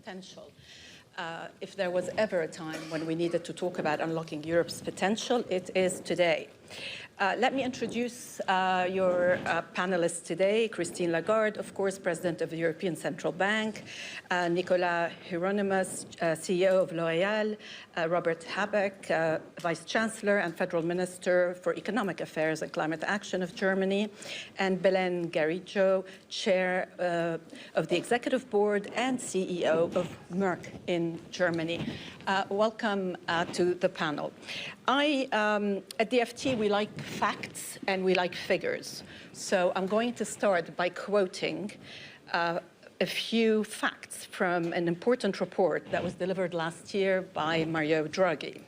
potential. If there was ever a time when we needed to talk about unlocking Europe's potential, it is today. Let me introduce your panelists today. Christine Lagarde, of course, President of the European Central Bank, Nicolas, Hieronimus, CEO of L'Oréal, Robert Habeck, Vice-Chancellor and Federal Minister for Economic Affairs and Climate Action of Germany, and Belen, Garijo, Chair of the Executive Board and CEO of Merck in Germany. Welcome to the panel. At the FT, we like facts and we like figures. So I'm going to start by quoting a few facts from an important report that was delivered last year by Mario Draghi.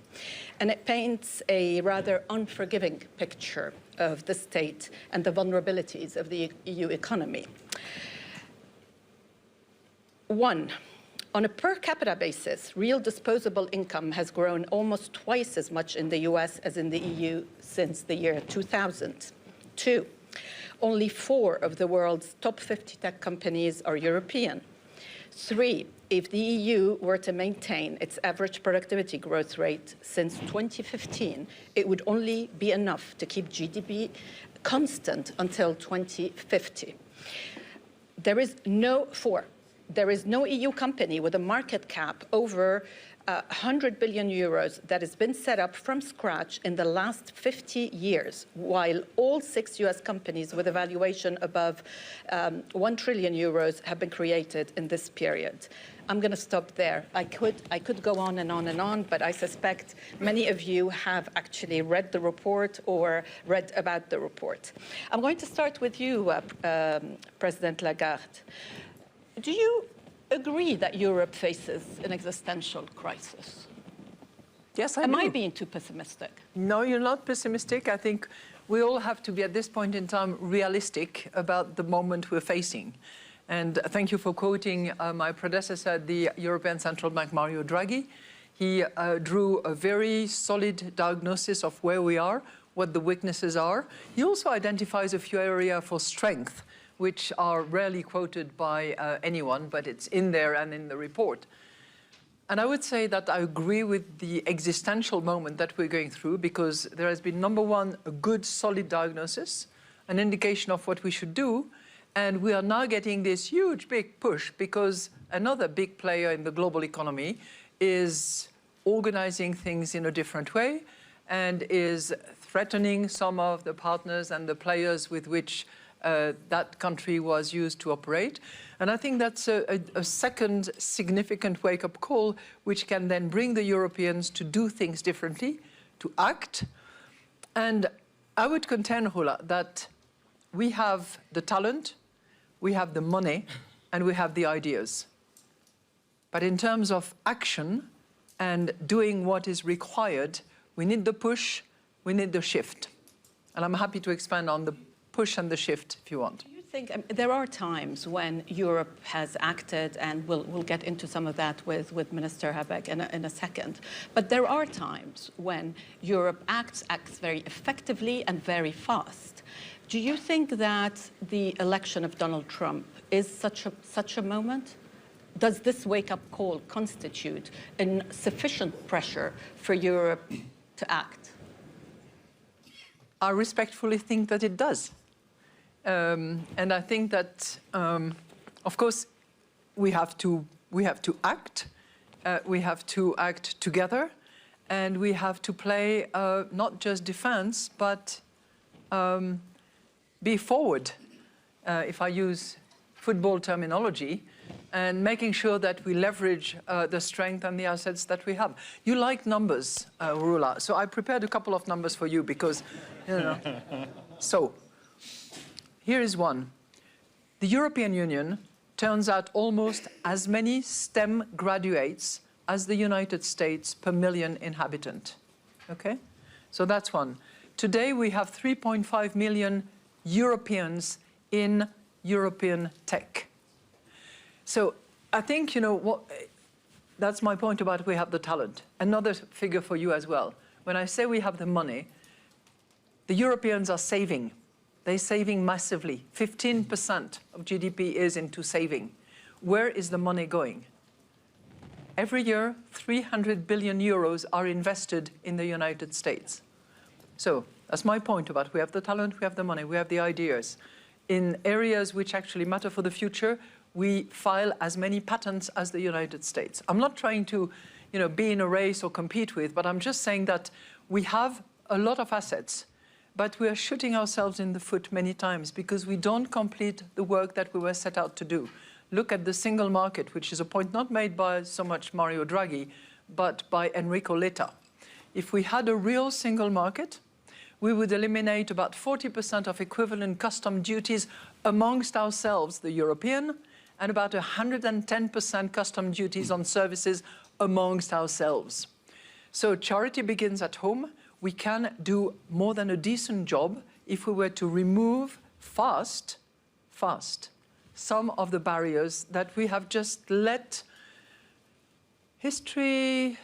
And it paints a rather unforgiving picture of the state and the vulnerabilities of the EU economy. 1. On a per capita basis, real disposable income has grown almost twice as much in the US as in the EU since the year 2000. 2, only 4 of the world's top 50 tech companies are European. 3, if the EU were to maintain its average productivity growth rate since 2015, it would only be enough to keep GDP constant until 2050. There is no EU company with a market cap over 100 billion euros that has been set up from scratch in the last 50 years, while all 6 US companies with a valuation above 1 trillion euros have been created in this period. I'm going to stop there. I could go on and on and on, but I suspect many of you have actually read the report or read about the report. I'm going to start with you, President Lagarde. Do you agree that Europe faces an existential crisis? Yes, I do. Am I being too pessimistic? No, you're not pessimistic. I think we all have to be, at this point in time, realistic about the moment we're facing. And thank you for quoting my predecessor, the European Central Bank, Mario Draghi. He drew a very solid diagnosis of where we are, what the weaknesses are. He also identifies a few areas for strength, which are rarely quoted by anyone, but it's in there and in the report. And I would say that I agree with the existential moment that we're going through, because there has been, number one, a good, solid diagnosis, an indication of what we should do, and we are now getting this huge, big push because another big player in the global economy is organizing things in a different way and is threatening some of the partners and the players with which that country was used to operate. And I think that's a second significant wake-up call, which can then bring the Europeans to do things differently, to act. And I would contend, Roula, that we have the talent, we have the money, and we have the ideas. But in terms of action and doing what is required, we need the push, we need the shift. And I'm happy to expand on the push and the shift, if you want. Do you think there are times when Europe has acted, and we'll get into some of that with Minister Habeck in a second, but there are times when Europe acts very effectively and very fast. Do you think that the election of Donald Trump is such a moment? Does this wake-up call constitute sufficient pressure for Europe to act? I respectfully think that it does. And I think that, of course, we have to act. We have to act together, and we have to play not just defense, but be forward, if I use football terminology, and making sure that we leverage the strength and the assets that we have. You like numbers, Roula, so I prepared a couple of numbers for you because, you know. So, here is one. The European Union turns out almost as many STEM graduates as the United States per million inhabitants. Okay? So that's one. Today we have 3.5 million Europeans in European tech. So I think, you know, that's my point about we have the talent. Another figure for you as well. When I say we have the money, the Europeans are saving. They're saving massively. 15% of GDP is into saving. Where is the money going? Every year, 300 billion euros are invested in the United States. So that's my point about we have the talent, we have the money, we have the ideas. In areas which actually matter for the future, we file as many patents as the United States. I'm not trying to, be in a race or compete with, but I'm just saying that we have a lot of assets, but we are shooting ourselves in the foot many times because we don't complete the work that we were set out to do. Look at the single market, which is a point not made by so much Mario Draghi, but by Enrico Letta. If we had a real single market, we would eliminate about 40% of equivalent custom duties amongst ourselves, the European, and about 110% custom duties on services amongst ourselves. So charity begins at home. We can do more than a decent job if we were to remove fast, some of the barriers that we have just let history,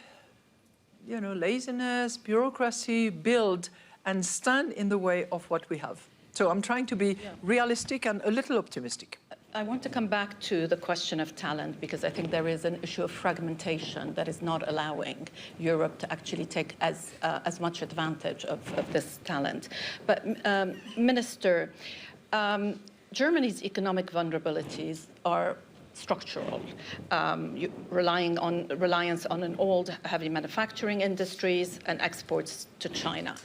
laziness, bureaucracy build and stand in the way of what we have. So I'm trying to be realistic and a little optimistic. I want to come back to the question of talent because I think there is an issue of fragmentation that is not allowing Europe to actually take as much advantage of this talent. But Minister, Germany's economic vulnerabilities are structural, reliance on an old heavy manufacturing industries and exports to China.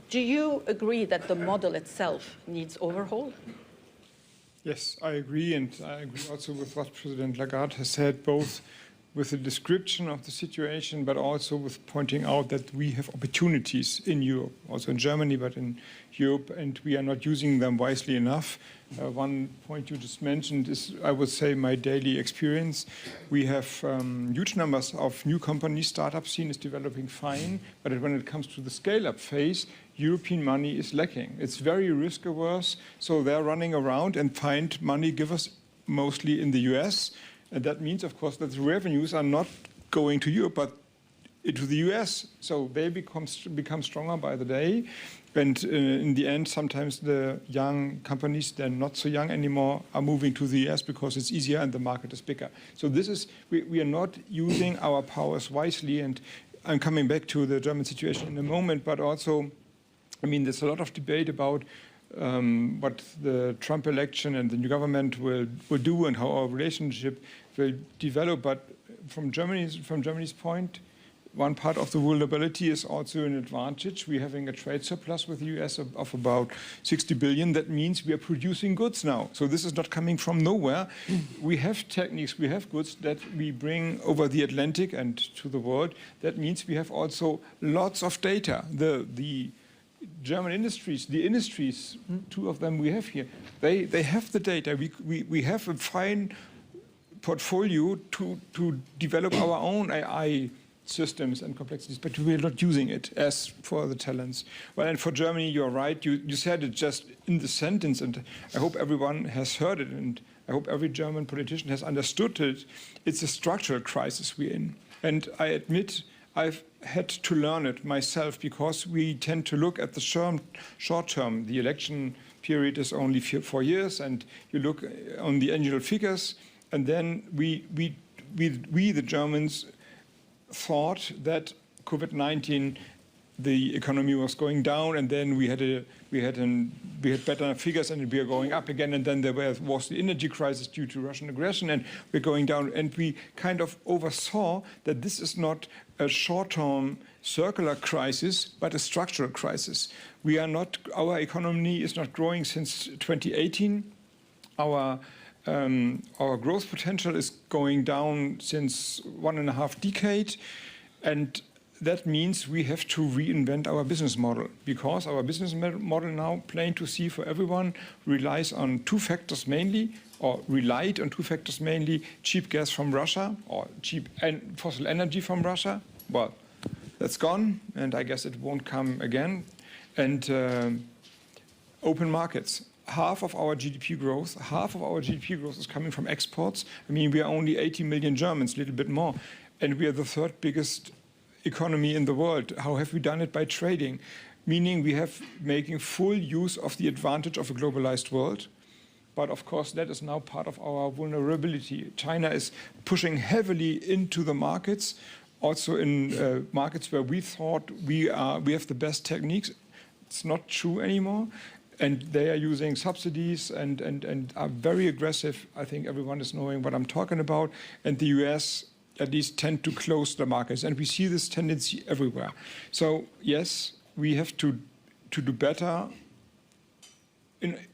Do you agree that the model itself needs overhaul? Yes, I agree, and I agree also with what President Lagarde has said, both with the description of the situation, but also with pointing out that we have opportunities in Europe, also in Germany, but in Europe, and we are not using them wisely enough. One point you just mentioned is, I would say, my daily experience. We have huge numbers of new companies. Startup scene is developing fine, but when it comes to the scale-up phase, European money is lacking. It's very risk-averse, so they're running around and find money givers mostly in the US. And that means, of course, that the revenues are not going to Europe, but to the US. So they become stronger by the day. And in the end, sometimes the young companies, they're not so young anymore, are moving to the US because it's easier and the market is bigger. So this is, we are not using our powers wisely. And I'm coming back to the German situation in a moment, but also, there's a lot of debate about what the Trump election and the new government will do and how our relationship will develop. But from Germany's point, one part of the vulnerability is also an advantage. We're having a trade surplus with the US of about 60 billion. That means we are producing goods now. So this is not coming from nowhere. We have techniques, we have goods that we bring over the Atlantic and to the world. That means we have also lots of data. The German industries, two of them we have here, they have the data. We have a fine portfolio to develop our own AI systems and complexities, but we're not using it as for the talents. Well, and for Germany, you're right. You said it just in the sentence, and I hope everyone has heard it, and I hope every German politician has understood it. It's a structural crisis we're in. And I admit I've had to learn it myself because we tend to look at the short term. The election period is only 4 years, and you look on the annual figures, and then we the Germans, thought that COVID-19, the economy was going down, and then we had better figures, and we are going up again, and then there was the energy crisis due to Russian aggression, and we're going down, and we kind of oversaw that this is not a short-term circular crisis, but a structural crisis. Our economy is not growing since 2018. Our growth potential is going down since 1.5 decades, and that means we have to reinvent our business model, because our business model now, plain to see for everyone, relied on two factors mainly, cheap gas from Russia or cheap fossil energy from Russia. Well, that's gone, and I guess it won't come again. And open markets. Half of our GDP growth is coming from exports. We are only 80 million Germans, a little bit more, and we are the third biggest economy in the world. How have we done it? By trading, meaning we have making full use of the advantage of a globalized world. but of course that is now part of our vulnerability. China is pushing heavily into the markets, also in markets where we thought we have the best techniques. It's not true anymore. And they are using subsidies and are very aggressive. I think everyone is knowing what I'm talking about. And the US at least tend to close the markets. And we see this tendency everywhere. So yes, we have to do better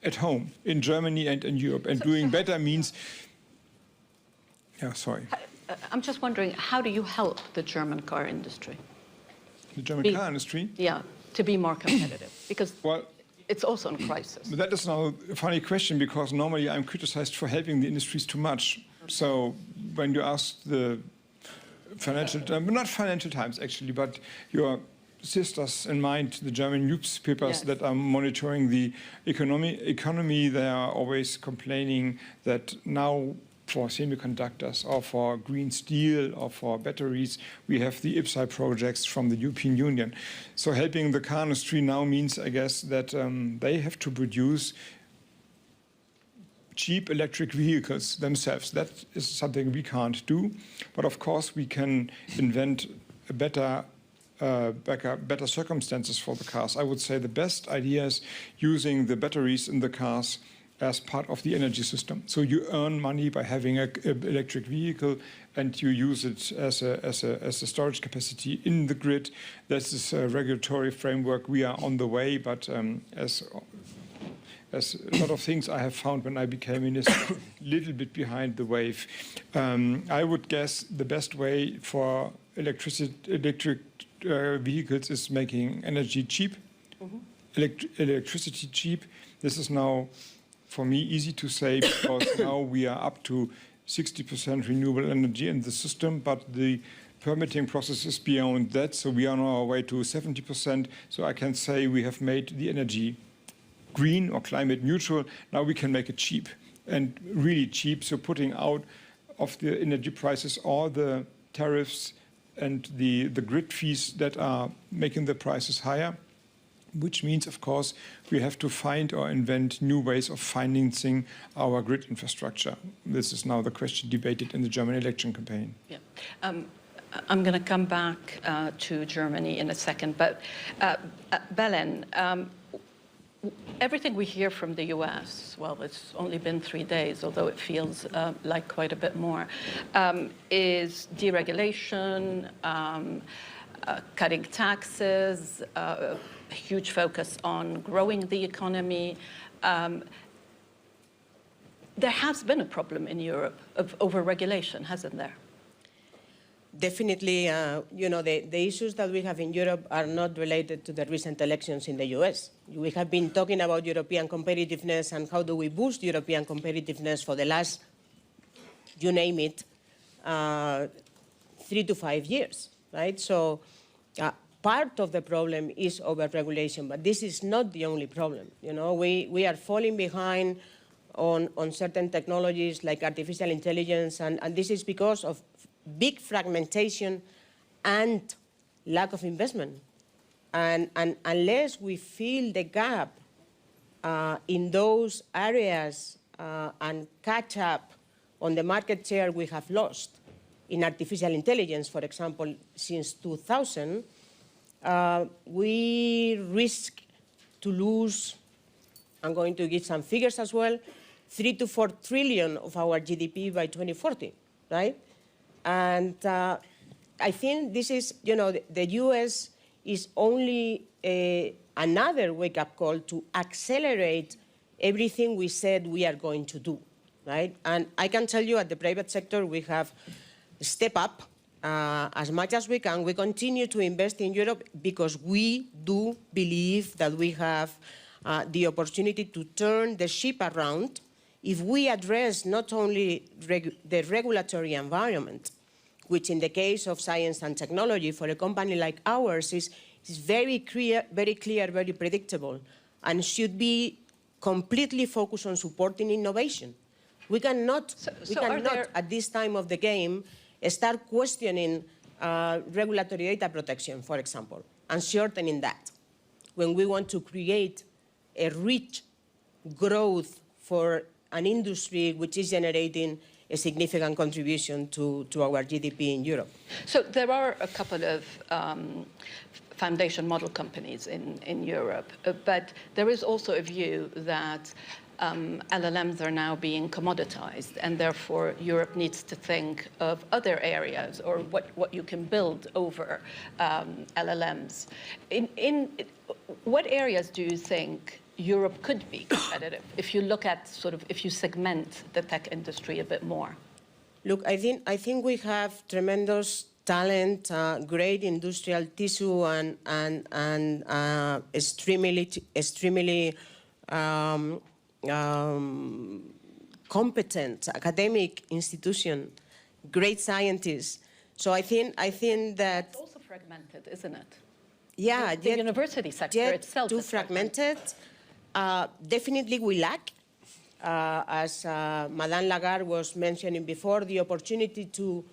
at home, in Germany and in Europe. And doing better means, I'm just wondering, how do you help the German car industry? The German car industry? Yeah, to be more competitive. Because it's also in crisis. That is now a funny question, because normally I'm criticized for helping the industries too much. So when you ask the financial, not Financial Times actually, but your sisters in mind, the German newspapers that are monitoring the economy, they are always complaining that now for semiconductors or for green steel or for batteries, we have the IPCEI projects from the European Union. So helping the car industry now means, I guess, that they have to produce cheap electric vehicles themselves. That is something we can't do. But of course, we can invent a better circumstances for the cars. I would say the best idea is using the batteries in the cars as part of the energy system. So you earn money by having an electric vehicle, and you use it as a storage capacity in the grid. This is a regulatory framework. We are on the way, but as a lot of things I have found when I became minister, a little bit behind the wave. I would guess the best way for electric vehicles is making energy cheap, electricity cheap. This is now, for me, easy to say, because now we are up to 60% renewable energy in the system, but the permitting process is beyond that, so we are on our way to 70%. So I can say we have made the energy green or climate neutral. Now we can make it cheap, and really cheap, so putting out of the energy prices all the tariffs and the grid fees that are making the prices higher, which means, of course, we have to find or invent new ways of financing our grid infrastructure. This is now the question debated in the German election campaign. Yeah. I'm going to come back to Germany in a second, but Belen, everything we hear from the US, well, it's only been 3 days, although it feels like quite a bit more, is deregulation, cutting taxes, a huge focus on growing the economy. There has been a problem in Europe of overregulation, hasn't there? Definitely, the issues that we have in Europe are not related to the recent elections in the US. We have been talking about European competitiveness and how do we boost European competitiveness for the last, you name it, 3 to 5 years, right? So part of the problem is overregulation, but this is not the only problem. We are falling behind on certain technologies like artificial intelligence, and this is because of big fragmentation and lack of investment. And unless we fill the gap in those areas and catch up on the market share we have lost in artificial intelligence, for example, since 2000, we risk to lose, I'm going to give some figures as well, 3 to 4 trillion of our GDP by 2040, right? And I think this is, the US is only another wake-up call to accelerate everything we said we are going to do, right? And I can tell you at the private sector, we have stepped up as much as we can. We continue to invest in Europe because we do believe that we have the opportunity to turn the ship around if we address not only the regulatory environment, which in the case of science and technology for a company like ours is very clear, very predictable, and should be completely focused on supporting innovation. We cannot, at this time of the game, start questioning regulatory data protection, for example, and shortening that when we want to create a rich growth for an industry which is generating a significant contribution to our GDP in Europe. So there are a couple of foundation model companies in Europe, but there is also a view that LLMs are now being commoditized, and therefore Europe needs to think of other areas or what you can build over LLMs. In what areas do you think Europe could be competitive if you look at if you segment the tech industry a bit more? Look, I think we have tremendous talent, great industrial tissue, and extremely competent academic institution, great scientists. So I think that It's also fragmented, isn't it? yeah, The university sector itself too is fragmented. Definitely we lack, as Madame Lagarde was mentioning before, the opportunity to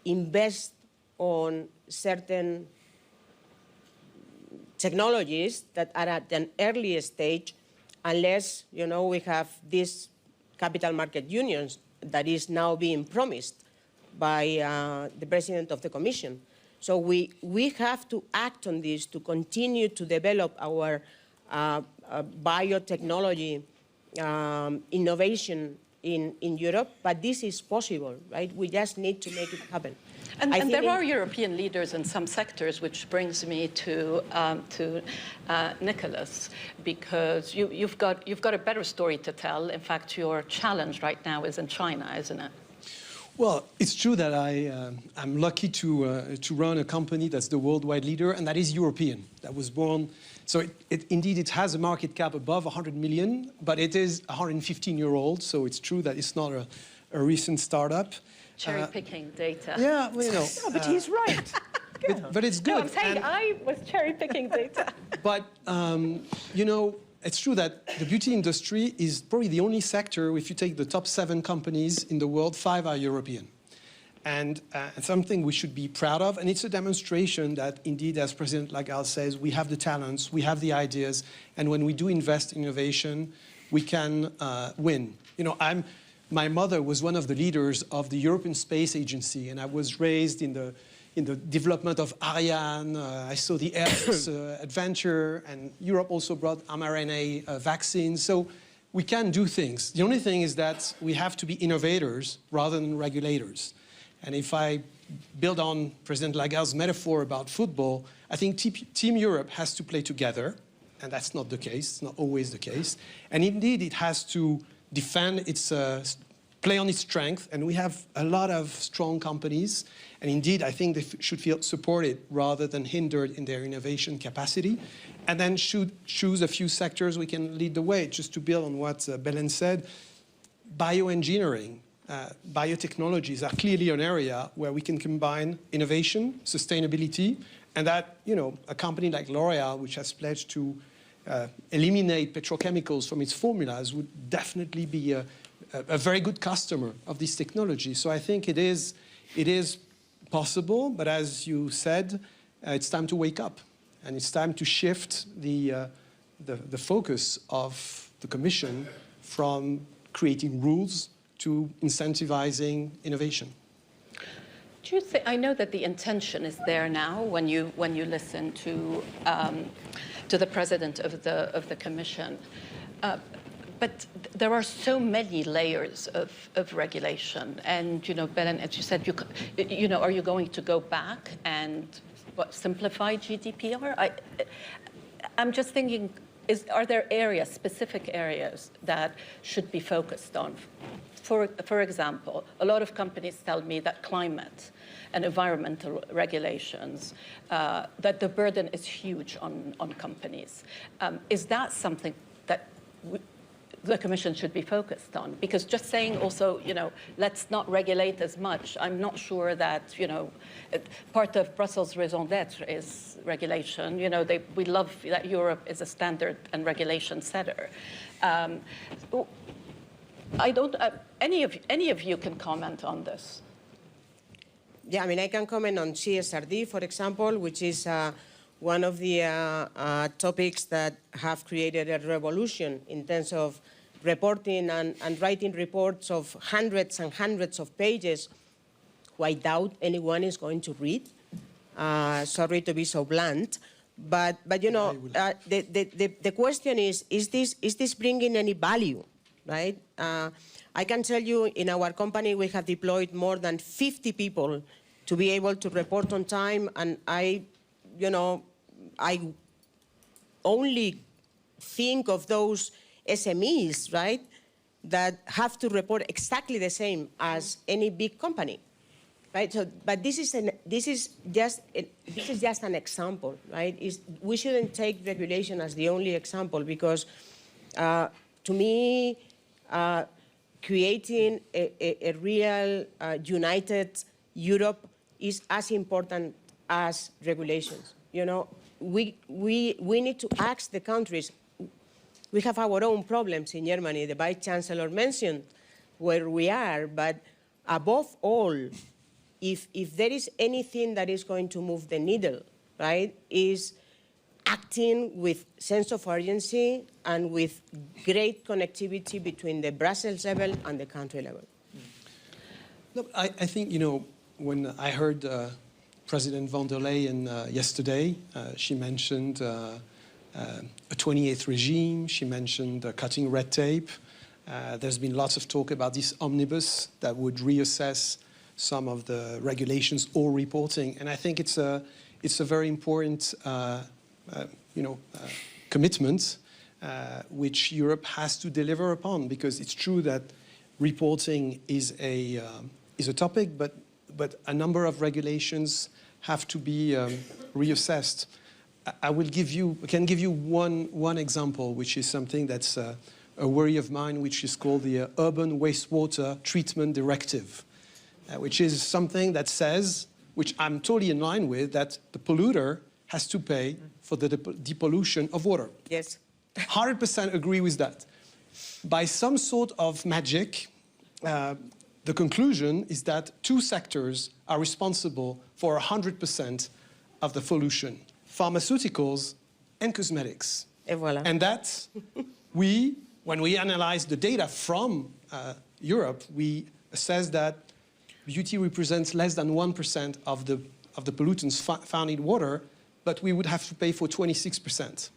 invest on certain technologies that are at an early stage, unless we have this capital market unions that is now being promised by the President of the Commission. So we have to act on this to continue to develop our biotechnology innovation in Europe, but this is possible, right? We just need to make it happen. And there are European leaders in some sectors, which brings me to Nicolas, because you've got a better story to tell. In fact, your challenge right now is in China, isn't it? Well, it's true that I'm lucky to run a company that's the worldwide leader, and that is European. That was born. So indeed, it has a market cap above 100 million, but it is 115-year-old. So it's true that it's not a recent startup. Cherry-picking data. Yeah, well, No, but he's right. but it's good. No, I'm saying I was cherry-picking data. But, it's true that the beauty industry is probably the only sector, if you take the top 7 companies in the world, 5 are European. And something we should be proud of. And it's a demonstration that, indeed, as President Lagarde says, we have the talents, we have the ideas, and when we do invest in innovation, we can win. My mother was one of the leaders of the European Space Agency, and I was raised in the development of Ariane. I saw the Air Force adventure, and Europe also brought mRNA vaccines. So we can do things. The only thing is that we have to be innovators rather than regulators. And if I build on President Lagarde's metaphor about football, I think Team Europe has to play together, and that's not the case. It's not always the case. And indeed, it has to defend its play on its strength, and we have a lot of strong companies, and indeed I think they should feel supported rather than hindered in their innovation capacity, and then should choose a few sectors we can lead the way. Just to build on what Belen said, bioengineering, biotechnologies are clearly an area where we can combine innovation, sustainability, and that a company like L'Oréal, which has pledged to eliminate petrochemicals from its formulas, would definitely be a very good customer of this technology. So I think it is possible, but as you said, it's time to wake up, and it's time to shift the focus of the Commission from creating rules to incentivizing innovation. Do you think? I know that the intention is there now when you listen to the President of the Commission. But there are so many layers of regulation, and Belen, as you said, are you going to go back and simplify GDPR? I'm just thinking, are there specific areas that should be focused on? For example, a lot of companies tell me that climate and environmental regulations, that the burden is huge on companies. Is that something that the Commission should be focused on? Because just saying also, let's not regulate as much, I'm not sure that, part of Brussels' raison d'etre is regulation. We love that Europe is a standard and regulation setter. Any of you can comment on this. Yeah, I can comment on CSRD, for example, which is one of the topics that have created a revolution in terms of reporting and writing reports of hundreds and hundreds of pages, who I doubt anyone is going to read. Sorry to be so blunt. But you know, the question is this bringing any value, right? I can tell you in our company we have deployed more than 50 people to be able to report on time, and I only think of those SMEs, right, that have to report exactly the same as any big company. Right, so, but this is just an example, right? We shouldn't take regulation as the only example, because to me, creating a real united Europe is as important as regulations. You know, we need to ask the countries. We have our own problems in Germany. The Vice-Chancellor mentioned where we are, but above all, if there is anything that is going to move the needle, right, is acting with sense of urgency and with great connectivity between the Brussels level and the country level. Look, I think, you know, when I heard President von der Leyen yesterday, she mentioned a 28th regime, she mentioned cutting red tape. There's been lots of talk about this omnibus that would reassess some of the regulations or reporting, and I think it's a very important commitment which Europe has to deliver upon, because it's true that reporting is a topic, but a number of regulations have to be reassessed. I can give you one example, which is something that's a worry of mine, which is called the Urban Wastewater Treatment Directive. Which is something that says, which I'm totally in line with, that the polluter has to pay for the depollution of water. Yes. 100% agree with that. By some sort of magic, the conclusion is that two sectors are responsible for 100% of the pollution: pharmaceuticals and cosmetics. Et voilà. And that when we analyze the data from Europe, we assess that beauty represents less than 1% of the pollutants found in water, but we would have to pay for 26%.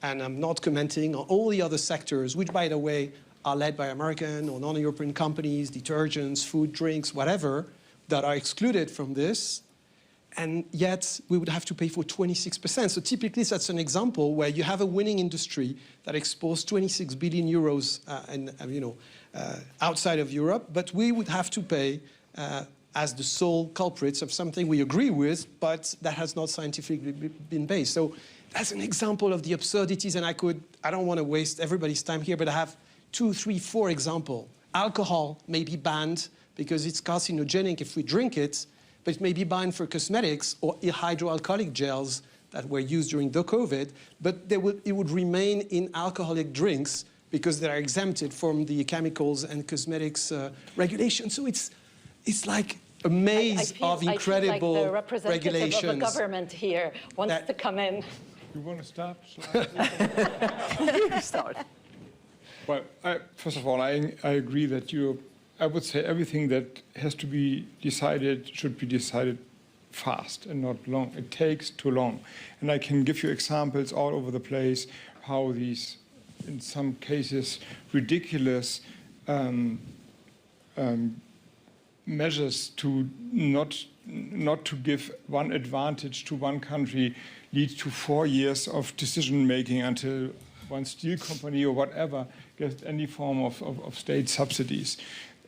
And I'm not commenting on all the other sectors, which, by the way, are led by American or non-European companies, detergents, food, drinks, whatever, that are excluded from this. And yet, we would have to pay for 26%. So typically, that's an example where you have a winning industry that exports 26 billion euros outside of Europe, but we would have to pay as the sole culprits of something we agree with, but that has not scientifically been based. So that's an example of the absurdities, and I don't want to waste everybody's time here, but I have 2, 3, 4 examples. Alcohol may be banned because it's carcinogenic if we drink it, but it may be banned for cosmetics or hydroalcoholic gels that were used during the COVID, but it would remain in alcoholic drinks because they are exempted from the chemicals and cosmetics regulations. So it's like a maze of incredible I feel like the representative regulations. of the government here wants to come in. You want to start? Start. Well, first of all, I agree that I would say everything that has to be decided should be decided fast and not long. It takes too long. And I can give you examples all over the place how these, in some cases, ridiculous measures to not to give one advantage to one country lead to 4 years of decision making until one steel company or whatever gets any form of state subsidies.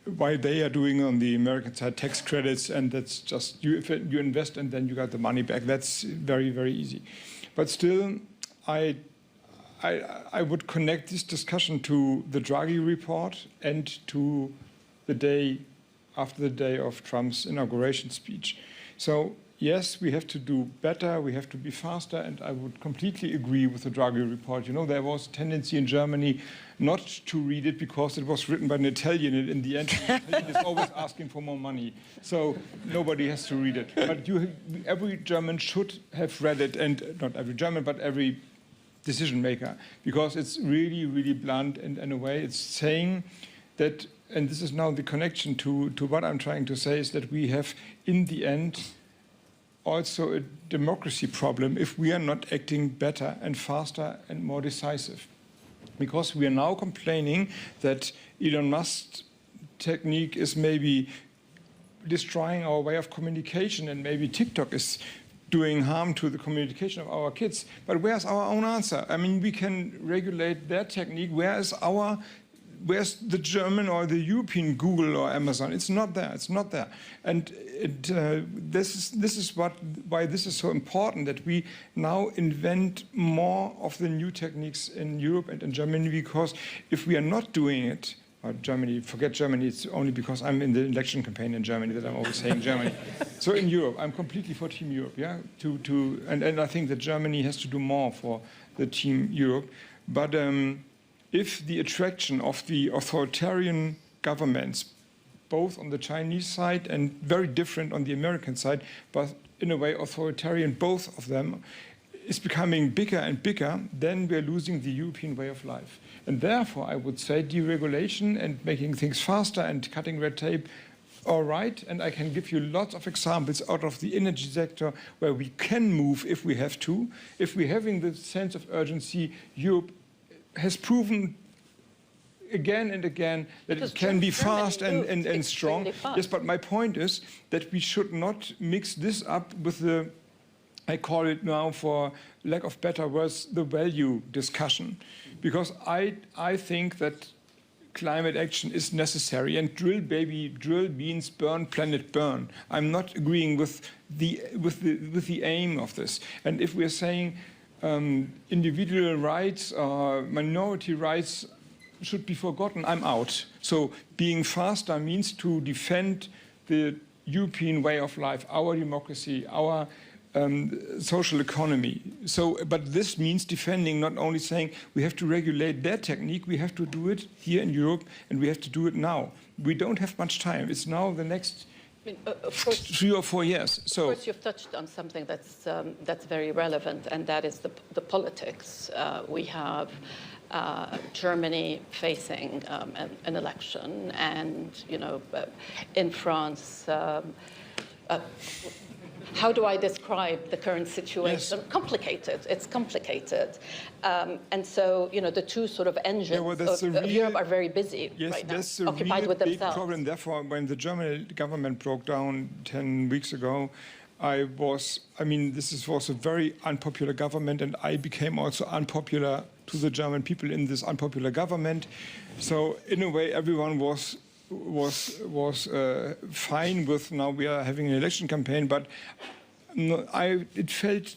Why they are doing on the American side tax credits, and that's just if you invest and then you got the money back. That's very, very easy. But still, I would connect this discussion to the Draghi report and to the day after the day of Trump's inauguration speech. So yes, we have to do better, we have to be faster, and I would completely agree with the Draghi report. You know, there was a tendency in Germany not to read it because it was written by an Italian, and in the end, the Italian is always asking for more money. So nobody has to read it. But every German should have read it, and not every German, but every decision maker, because it's really, really blunt, and in a way it's saying that, and this is now the connection to what I'm trying to say, is that we have, in the end, also a democracy problem if we are not acting better and faster and more decisive. Because we are now complaining that Elon Musk's technique is maybe destroying our way of communication, and maybe TikTok is doing harm to the communication of our kids. But where's our own answer? I mean, we can regulate their technique. Where's the German or the European Google or Amazon? It's not there. It's not there. And this is why this is so important, that we now invent more of the new techniques in Europe and in Germany, because if we are not doing it, or Germany, forget Germany, it's only because I'm in the election campaign in Germany that I'm always saying Germany. So in Europe, I'm completely for Team Europe, yeah? And I think that Germany has to do more for the Team Europe. But if the attraction of the authoritarian governments, both on the Chinese side and very different on the American side, but in a way authoritarian, both of them, is becoming bigger and bigger, then we're losing the European way of life. And therefore, I would say deregulation and making things faster and cutting red tape, all right. And I can give you lots of examples out of the energy sector where we can move if we have to. If we're having the sense of urgency, Europe has proven again and again that it can be fast and strong. Yes, but my point is that we should not mix this up with the, I call it now, for lack of better words, the value discussion. Because I think that climate action is necessary, and drill baby drill means burn planet burn. I'm not agreeing with the aim of this. And if we're saying individual rights or minority rights should be forgotten, I'm out. So being faster means to defend the European way of life, our democracy, our social economy. So, but this means defending, not only saying we have to regulate their technique, we have to do it here in Europe, and we have to do it now. We don't have much time. It's now the next of course, 3 or 4 years. So, of course, you've touched on something that's very relevant, and that is the politics. We have Germany facing an election, and in France. How do I describe the current situation? Yes. Complicated. It's complicated. And so, the two sort of engines of Europe are very busy right now, that's a occupied real with big themselves. problem. Therefore, when the German government broke down 10 weeks ago, this was a very unpopular government, and I became also unpopular to the German people in this unpopular government. So, in a way, everyone was fine with, now we are having an election campaign, but it felt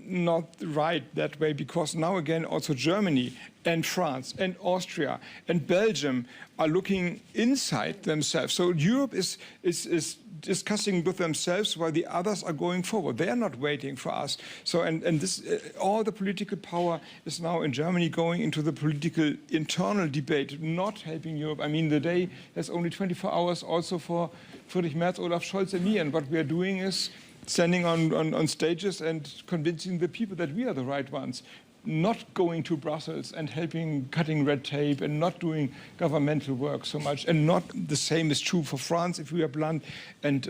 not right that way, because now again also Germany and France and Austria and Belgium are looking inside themselves. So Europe is discussing with themselves while the others are going forward. They are not waiting for us. So and this all the political power is now in Germany going into the political internal debate, not helping Europe. I mean, the day has only 24 hours also for Friedrich Merz, Olaf Scholz and me, and what we are doing is standing on stages and convincing the people that we are the right ones, not going to Brussels and cutting red tape and not doing governmental work so much. And not the same is true for France, if we are blunt, and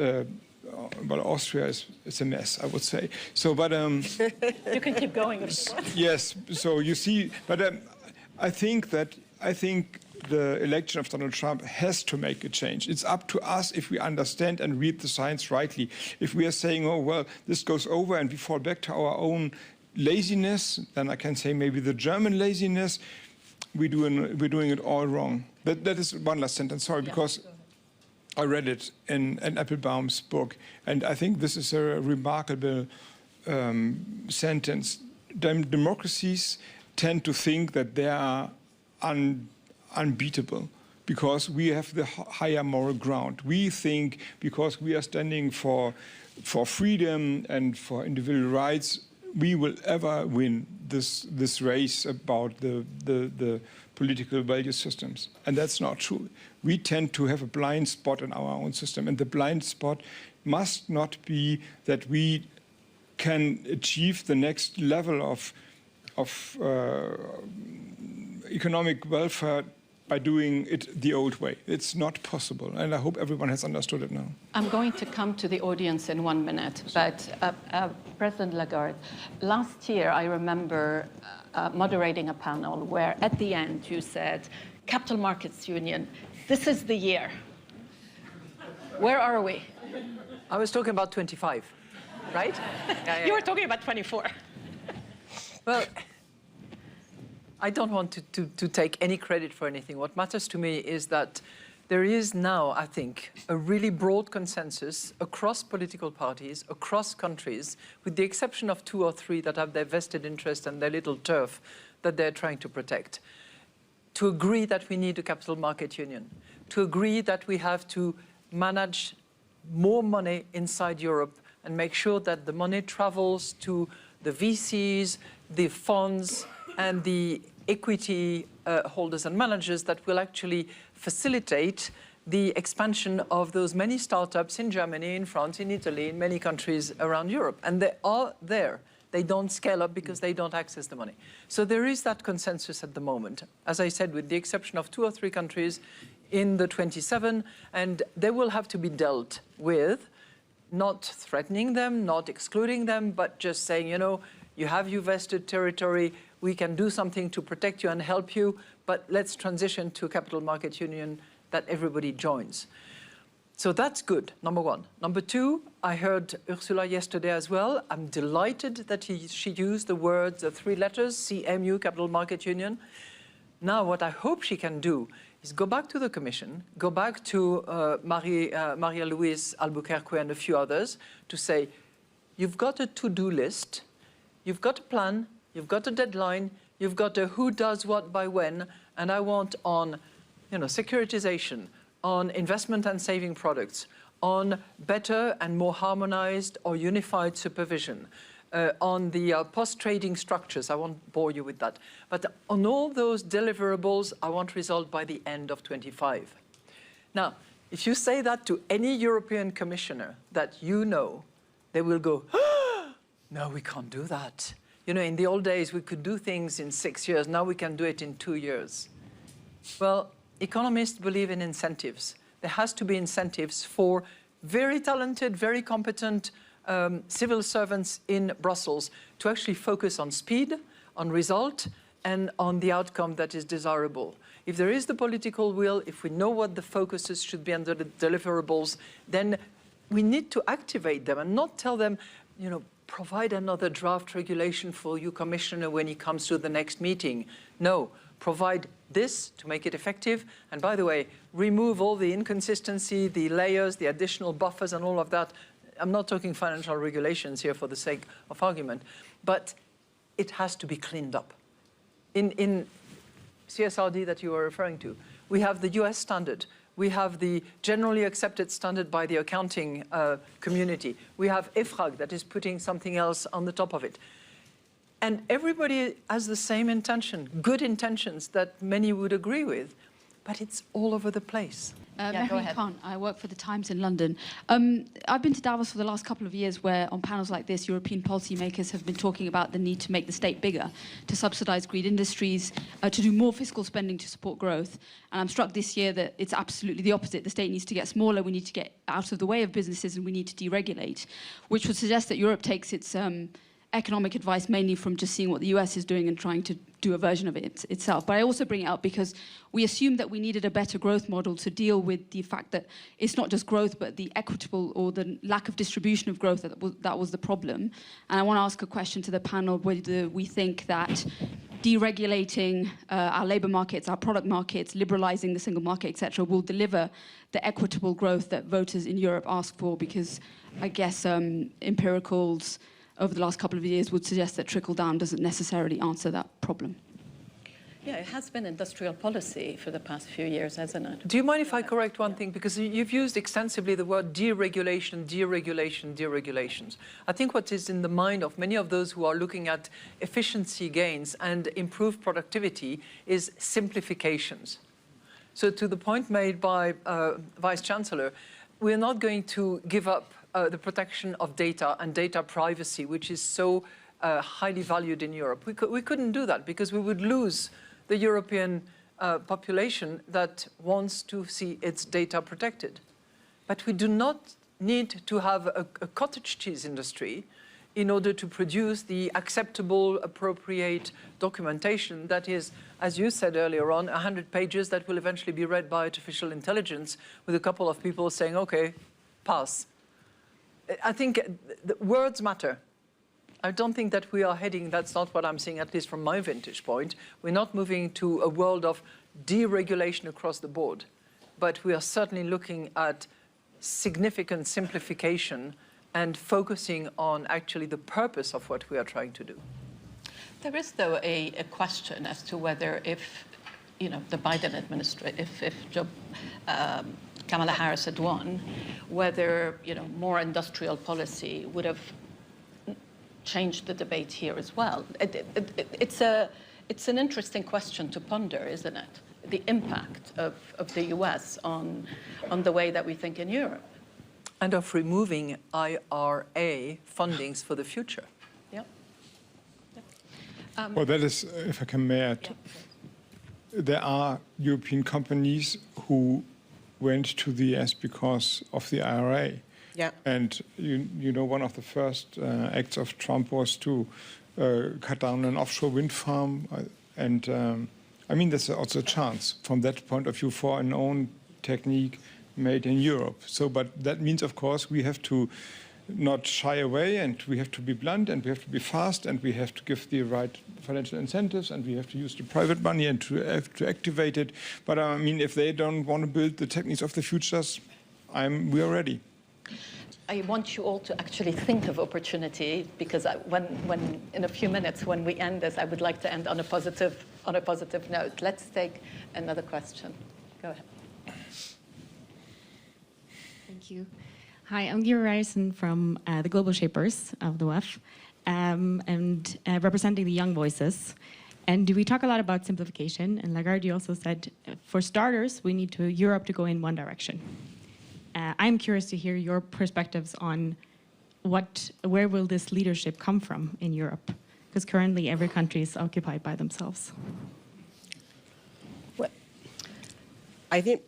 Austria is a mess, I would say. So, but you can keep going. Yes. So you see, but I think the election of Donald Trump has to make a change. It's up to us if we understand and read the science rightly. If we are saying, oh, well, this goes over and we fall back to our own laziness, then I can say maybe the German laziness, we're doing it all wrong. That is one last sentence, sorry, because I read it in Applebaum's book, and I think this is a remarkable sentence. Democracies tend to think that they are unbeatable because we have the higher moral ground. We think because we are standing for freedom and for individual rights, we will ever win this race about the political value systems. And that's not true. We tend to have a blind spot in our own system, and the blind spot must not be that we can achieve the next level of economic welfare by doing it the old way. It's not possible, and I hope everyone has understood it now. I'm going to come to the audience in 1 minute, but President Lagarde, last year I remember moderating a panel where at the end you said, Capital Markets Union, this is the year. Where are we? I was talking about 25, right? You were talking about 24. Well, I don't want to take any credit for anything. What matters to me is that there is now, I think, a really broad consensus across political parties, across countries, with the exception of 2 or 3 that have their vested interest and their little turf that they're trying to protect, to agree that we need a capital market union, to agree that we have to manage more money inside Europe and make sure that the money travels to the VCs, the funds, and the equity holders and managers that will actually facilitate the expansion of those many startups in Germany, in France, in Italy, in many countries around Europe. And they are there. They don't scale up because they don't access the money. So there is that consensus at the moment, as I said, with the exception of 2 or 3 countries in the 27, and they will have to be dealt with, not threatening them, not excluding them, but just saying, you know, you have your vested territory, we can do something to protect you and help you, but let's transition to a capital market union that everybody joins. So that's good, number 1. Number 2, I heard Ursula yesterday as well. I'm delighted that she used the words, the 3 letters, CMU, Capital Market Union. Now what I hope she can do is go back to the Commission, go back to Maria-Louise Albuquerque and a few others to say, you've got a to-do list, you've got a plan, you've got a deadline, you've got a who does what by when, and I want on, you know, securitization, on investment and saving products, on better and more harmonized or unified supervision, on the post-trading structures. I won't bore you with that. But on all those deliverables, I want result by the end of 25. Now, if you say that to any European commissioner that you know, they will go, no, we can't do that. You know, in the old days, we could do things in 6 years. Now we can do it in 2 years. Well, economists believe in incentives. There has to be incentives for very talented, very competent civil servants in Brussels to actually focus on speed, on result, and on the outcome that is desirable. If there is the political will, if we know what the focuses should be under the deliverables, then we need to activate them and not tell them, you know, provide another draft regulation for you, Commissioner, when he comes to the next meeting. No, provide this to make it effective. And by the way, remove all the inconsistency, the layers, the additional buffers and all of that. I'm not talking financial regulations here for the sake of argument, but it has to be cleaned up. In CSRD that you were referring to, we have the US standard. We have the generally accepted standard by the accounting community. We have EFRAG that is putting something else on the top of it. And everybody has the same intention, good intentions that many would agree with, but it's all over the place. Go ahead. I work for the Times in London. I've been to Davos for the last couple of years where on panels like this, European policymakers have been talking about the need to make the state bigger, to subsidize green industries, to do more fiscal spending to support growth. And I'm struck this year that it's absolutely the opposite. The state needs to get smaller, we need to get out of the way of businesses, and we need to deregulate, which would suggest that Europe takes its economic advice mainly from just seeing what the US is doing and trying to do a version of it itself. But I also bring it up because we assumed that we needed a better growth model to deal with the fact that it's not just growth, but the equitable or the lack of distribution of growth that was the problem. And I want to ask a question to the panel, whether we think that deregulating our labor markets, our product markets, liberalizing the single market, etc., will deliver the equitable growth that voters in Europe ask for, because I guess empiricals over the last couple of years would suggest that trickle-down doesn't necessarily answer that problem. Yeah, it has been industrial policy for the past few years, hasn't it? Do you mind if I correct one thing? Because you've used extensively the word deregulation, deregulation, deregulations. I think what is in the mind of many of those who are looking at efficiency gains and improved productivity is simplifications. So to the point made by Vice-Chancellor, we're not going to give up the protection of data and data privacy, which is so highly valued in Europe. We couldn't do that because we would lose the European population that wants to see its data protected. But we do not need to have a cottage cheese industry in order to produce the acceptable, appropriate documentation that is, as you said earlier on, 100 pages that will eventually be read by artificial intelligence with a couple of people saying, okay, pass. I think the words matter. I don't think that we are heading, that's not what I'm seeing, at least from my vantage point. We're not moving to a world of deregulation across the board, but we are certainly looking at significant simplification and focusing on actually the purpose of what we are trying to do. There is, though, a question as to whether if, the Biden administration, if Kamala Harris had won, whether, more industrial policy would have changed the debate here as well. It's an interesting question to ponder, isn't it? The impact of the US on the way that we think in Europe. And of removing IRA fundings for the future. Yeah. Well, that is, if I can add, there are European companies who went to the US because of the IRA. Yeah. And one of the first acts of Trump was to cut down an offshore wind farm. I mean, there's also a chance from that point of view for an own technique made in Europe. So, but that means, of course, we have to not shy away, and we have to be blunt, and we have to be fast, and we have to give the right financial incentives, and we have to use the private money and to activate it. But I mean, if they don't want to build the techniques of the futures, we are ready. I want you all to actually think of opportunity, because when in a few minutes when we end this, I would like to end on a positive note. Let's take another question. Go ahead. Thank you. Hi, I'm Gira Ryerson from the Global Shapers of the WEF, and representing the young voices. And we talk a lot about simplification, and Lagarde also said, for starters, we need Europe to go in one direction. I'm curious to hear your perspectives on where will this leadership come from in Europe? Because currently every country is occupied by themselves. Well, I think,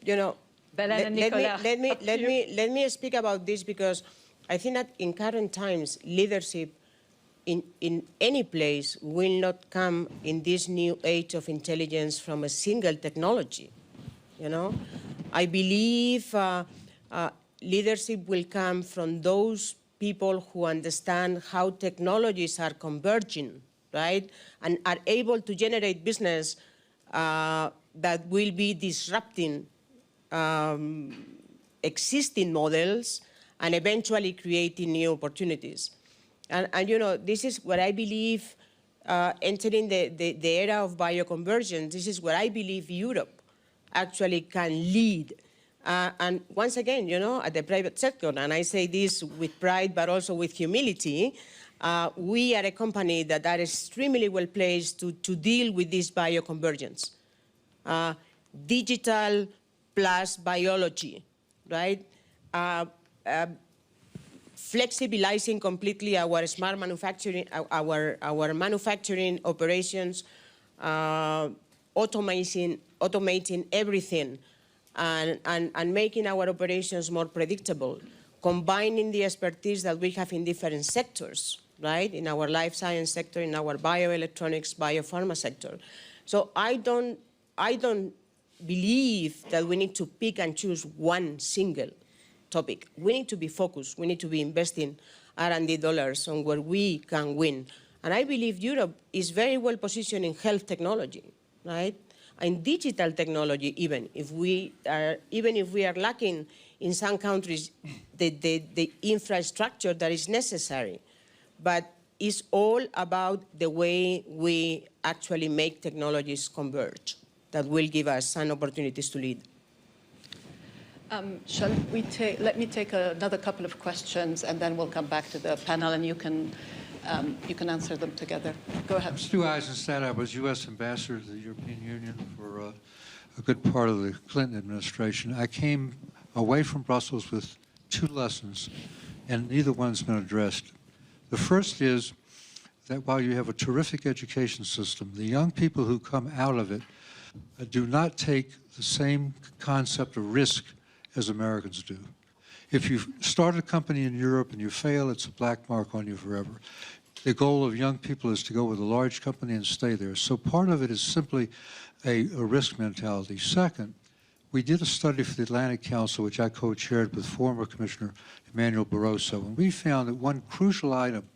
Belen and Nicolas. let me speak about this, because I think that in current times, leadership in any place will not come in this new age of intelligence from a single technology. I believe leadership will come from those people who understand how technologies are converging, right, and are able to generate business that will be disrupting existing models and eventually creating new opportunities. And this is what I believe, entering the era of bioconvergence, this is what I believe Europe actually can lead. And once again, at the private sector, and I say this with pride, but also with humility, we are a company that are extremely well placed to deal with this bioconvergence. Digital plus biology, right? Flexibilizing completely our smart manufacturing, our manufacturing operations, automating everything, and making our operations more predictable, combining the expertise that we have in different sectors, right? In our life science sector, in our bioelectronics, biopharma sector. So I don't believe that we need to pick and choose one single topic. We need to be focused. We need to be investing R&D dollars on where we can win. And I believe Europe is very well positioned in health technology, right? And digital technology, even if we are lacking in some countries the infrastructure that is necessary. But it's all about the way we actually make technologies converge that will give us some opportunities to lead. Let me take another couple of questions, and then we'll come back to the panel, and you can answer them together. Go ahead. I'm Stu Eisenstadt. I was U.S. Ambassador to the European Union for a good part of the Clinton administration. I came away from Brussels with two lessons, and neither one's been addressed. The first is that while you have a terrific education system, the young people who come out of it do not take the same concept of risk as Americans do. If you start a company in Europe and you fail, it's a black mark on you forever. The goal of young people is to go with a large company and stay there. So part of it is simply a risk mentality. Second, we did a study for the Atlantic Council, which I co-chaired with former Commissioner Emmanuel Barroso, and we found that one crucial item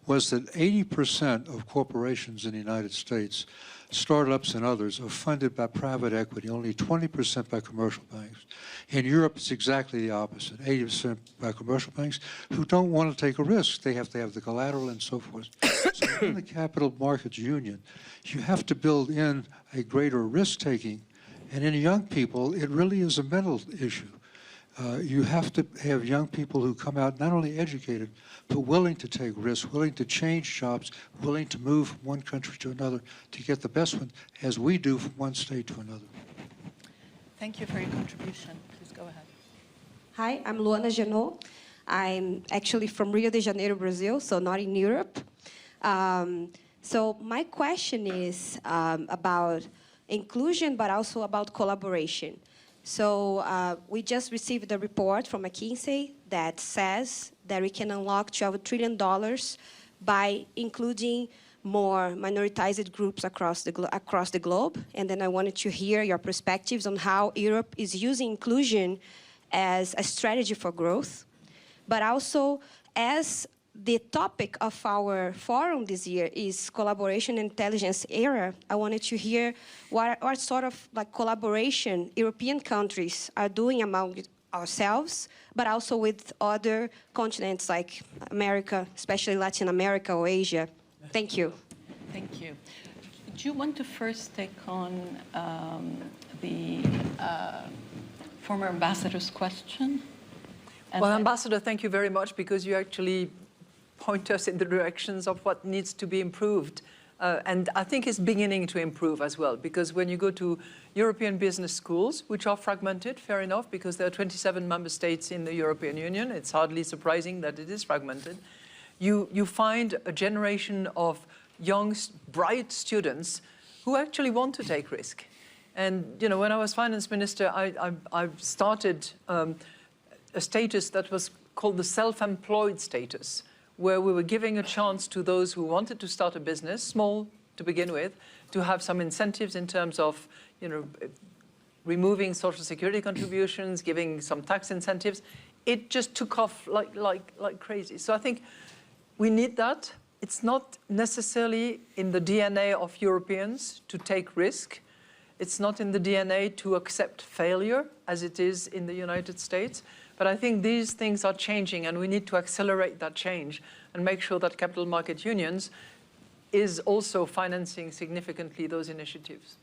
was that 80% of corporations in the United States, startups and others, are funded by private equity, only 20% by commercial banks. In Europe, it's exactly the opposite, 80% by commercial banks who don't want to take a risk. They have to have the collateral and so forth. So in the capital markets union, you have to build in a greater risk-taking. And in young people, it really is a mental issue. You have to have young people who come out not only educated, but willing to take risks, willing to change jobs, willing to move from one country to another to get the best one, as we do from one state to another. Thank you for your contribution. Please go ahead. Hi, I'm Luana Janot. I'm actually from Rio de Janeiro, Brazil, so not in Europe. So my question is about inclusion, but also about collaboration. So we just received a report from McKinsey that says that we can unlock $12 trillion by including more minoritized groups across the globe. And then I wanted to hear your perspectives on how Europe is using inclusion as a strategy for growth, but also as the topic of our forum this year is collaboration and intelligence era. I wanted to hear what sort of like collaboration European countries are doing among ourselves, but also with other continents like America, especially Latin America or Asia. Thank you. Thank you. Do you want to first take on the former ambassador's question? Well, Ambassador, thank you very much, because you actually point us in the directions of what needs to be improved. And I think it's beginning to improve as well, because when you go to European business schools, which are fragmented, fair enough, because there are 27 member states in the European Union, it's hardly surprising that it is fragmented. You find a generation of young, bright students who actually want to take risk. And you know, when I was finance minister, I started a status that was called the self-employed status, where we were giving a chance to those who wanted to start a business, small to begin with, to have some incentives in terms of, you know, removing social security contributions, giving some tax incentives. It just took off like crazy. So I think we need that. It's not necessarily in the DNA of Europeans to take risk. It's not in the DNA to accept failure, as it is in the United States. But I think these things are changing, and we need to accelerate that change and make sure that capital market unions is also financing significantly those initiatives.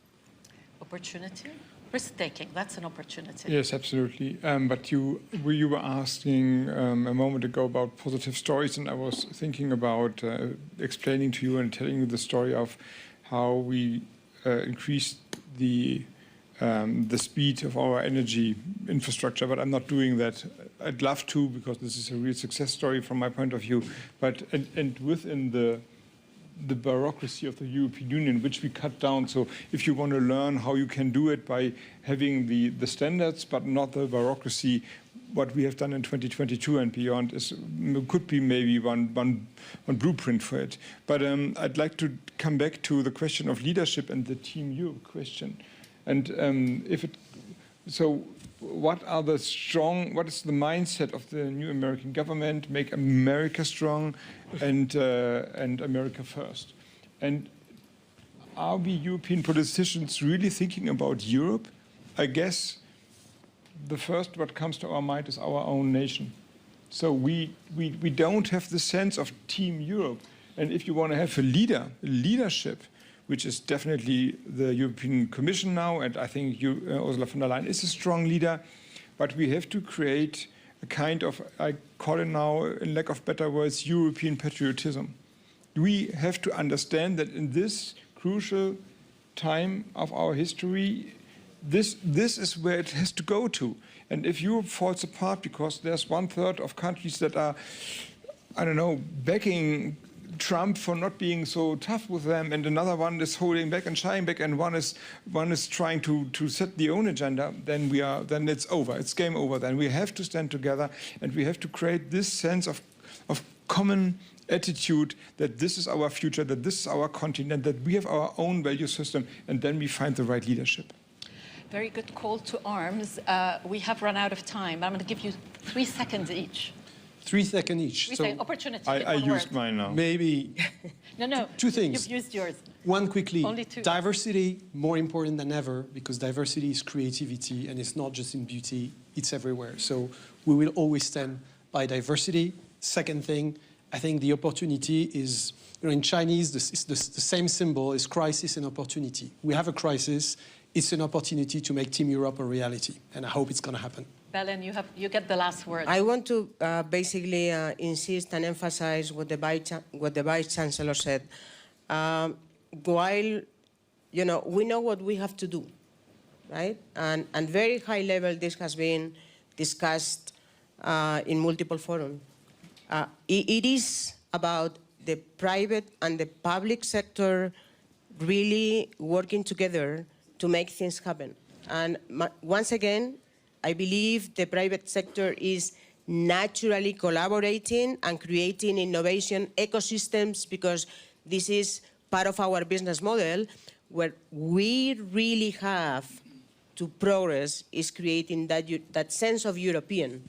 Opportunity? Risk-taking, that's an opportunity. Yes, absolutely. But you were asking a moment ago about positive stories, and I was thinking about explaining to you and telling you the story of how we increased the speed of our energy infrastructure, but I'm not doing that. I'd love to, because this is a real success story from my point of view. But and within the bureaucracy of the European Union, which we cut down. So if you want to learn how you can do it by having the standards, but not the bureaucracy, what we have done in 2022 and beyond could be maybe one blueprint for it. But I'd like to come back to the question of leadership and the Team Europe question. And what is the mindset of the new American government? Make America strong and America first. And are we European politicians really thinking about Europe? I guess the first what comes to our mind is our own nation. So we don't have the sense of Team Europe. And if you want to have a leadership, which is definitely the European Commission now, and I think Ursula von der Leyen is a strong leader, but we have to create a kind of, I call it now, in lack of better words, European patriotism. We have to understand that in this crucial time of our history, this is where it has to go to. And if Europe falls apart because there's 1/3 of countries that are, I don't know, backing Trump for not being so tough with them, and another one is holding back and shying back, and one is trying to set their own agenda, then it's over. It's game over. Then we have to stand together, and we have to create this sense of common attitude that this is our future, that this is our continent, that we have our own value system, and then we find the right leadership. Very good call to arms. We have run out of time. I'm going to give you 3 seconds each. 3 seconds each. We say opportunity. I used mine now. Maybe No. two things. You've used yours. One quickly. Only 2. Diversity, more important than ever, because diversity is creativity, and it's not just in beauty, it's everywhere. So we will always stand by diversity. Second thing, I think the opportunity is, in Chinese, the same symbol is crisis and opportunity. We have a crisis. It's an opportunity to make Team Europe a reality, and I hope it's going to happen. Belen, you get the last word. I want to basically insist and emphasize what the Vice-Chancellor said. While, we know what we have to do, right? And very high level, this has been discussed in multiple forums. It is about the private and the public sector really working together to make things happen. And once again, I believe the private sector is naturally collaborating and creating innovation ecosystems, because this is part of our business model. Where we really have to progress is creating that sense of European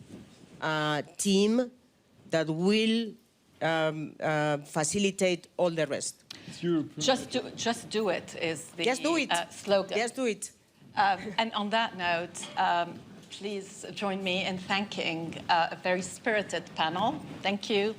team that will facilitate all the rest. Just do it is the slogan. Just do it. And on that note, please join me in thanking a very spirited panel. Thank you.